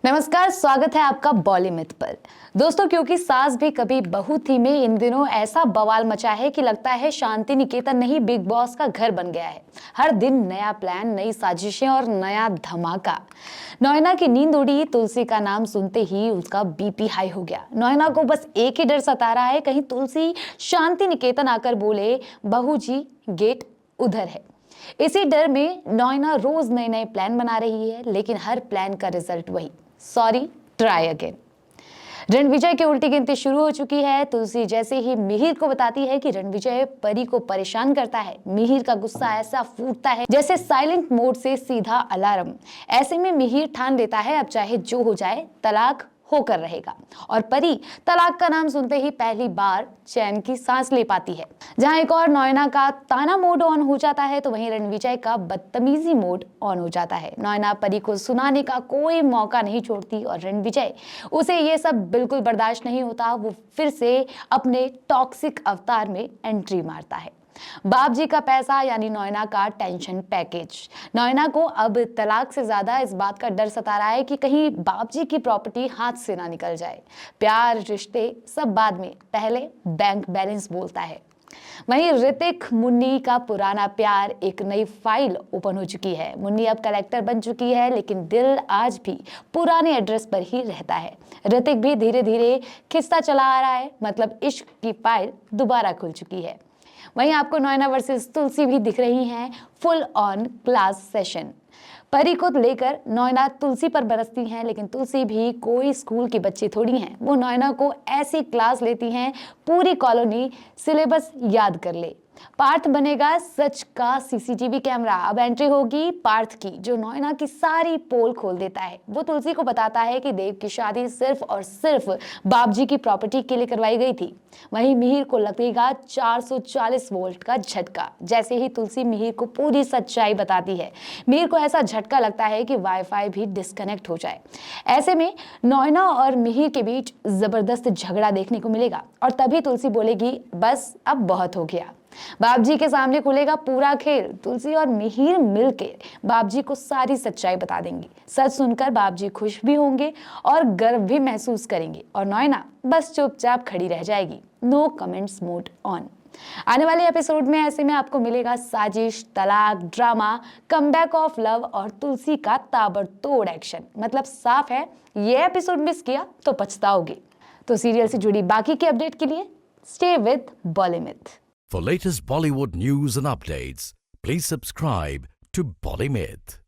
नमस्कार, स्वागत है आपका बॉलीमिथ पर। दोस्तों, क्योंकि सास भी कभी बहू थी में इन दिनों ऐसा बवाल मचा है कि लगता है शांति निकेतन नहीं बिग बॉस का घर बन गया है। हर दिन नया प्लान, नई साजिशें और नया धमाका। नोएना की नींद उड़ी, तुलसी का नाम सुनते ही उसका बीपी हाई हो गया। नोएना को बस एक ही डर सता रहा है, कहीं तुलसी शांति निकेतन आकर बोले बहू जी गेट उधर है। इसी डर में नोएना रोज नए नए प्लान बना रही है, लेकिन हर प्लान का रिजल्ट वही, सॉरी ट्राई अगेन। रणविजय की उल्टी गिनती शुरू हो चुकी है। तुलसी जैसे ही मिहिर को बताती है कि रणविजय परी को परेशान करता है, मिहिर का गुस्सा ऐसा फूटता है जैसे साइलेंट मोड से सीधा अलार्म। ऐसे में मिहिर ठान लेता है अब चाहे जो हो जाए तलाक होकर रहेगा, और परी तलाक का नाम सुनते ही पहली बार चैन की सांस ले पाती है। जहां एक और नोएना का ताना मोड ऑन हो जाता है, तो वहीं रणविजय का बदतमीजी मोड ऑन हो जाता है। नोएना परी को सुनाने का कोई मौका नहीं छोड़ती और रणविजय उसे ये सब बिल्कुल बर्दाश्त नहीं होता। वो फिर से अपने टॉक्सिक अवतार में एंट्री मारता है। बाप जी का पैसा यानी नोएना का टेंशन पैकेज। नोएना को अब तलाक से ज्यादा इस बात का डर सता रहा है कि कहीं बाप जी की प्रॉपर्टी हाथ से ना निकल जाए। प्यार रिश्ते सब बाद में, पहले बैंक बैलेंस बोलता है। वहीं ऋतिक मुन्नी का पुराना प्यार, एक नई फाइल ओपन हो चुकी है। मुन्नी अब कलेक्टर बन चुकी है, लेकिन दिल आज भी पुराने एड्रेस पर ही रहता है। ऋतिक भी धीरे धीरे खिसता चला आ रहा है, मतलब इश्क की फाइल दोबारा खुल चुकी है। वहीं आपको नोएना वर्सेस तुलसी भी दिख रही हैं, फुल ऑन क्लास सेशन। परी को लेकर नोएना तुलसी पर बरसती हैं, लेकिन तुलसी भी कोई स्कूल की बच्ची थोड़ी हैं। वो नोएना को ऐसी क्लास लेती हैं पूरी कॉलोनी सिलेबस याद कर ले। पार्थ बनेगा सच का सीसीटीवी कैमरा। अब एंट्री होगी पार्थ की, जो नोएना की सारी पोल खोल देता है। वो तुलसी को बताता है कि देव की शादी सिर्फ और सिर्फ बाबजी की प्रॉपर्टी के लिए करवाई गई थी। वहीं मिहिर को लगेगा 440 वोल्ट का झटका जैसे ही तुलसी मिहिर को पूरी सच्चाई बताती है। मिहिर को ऐसा झटका लगता है कि वाईफाई भी डिस्कनेक्ट हो जाए। ऐसे में नोएना और मिहिर के बीच जबरदस्त झगड़ा देखने को मिलेगा, और तभी तुलसी बोलेगी बस अब बहुत हो गया। बाबजी के सामने खुलेगा पूरा खेल। तुलसी और मिहिर मिलकर बाबजी को सारी सच्चाई बता देंगी। सच सुनकर बाबजी खुश भी होंगे और गर्व भी महसूस करेंगे, और नोएना बस चुपचाप खड़ी रह जाएगी। No comments mode on. आने वाले एपिसोड में ऐसे में आपको मिलेगा साजिश, तलाक, ड्रामा, कमबैक ऑफ लव और तुलसी का ताबड़तोड़ एक्शन। मतलब साफ है, ये एपिसोड मिस किया तो पछताओगे। तो सीरियल से जुड़ी बाकी की अपडेट के लिए stay with Bollymith. For latest Bollywood news and updates, please subscribe to Bollymith.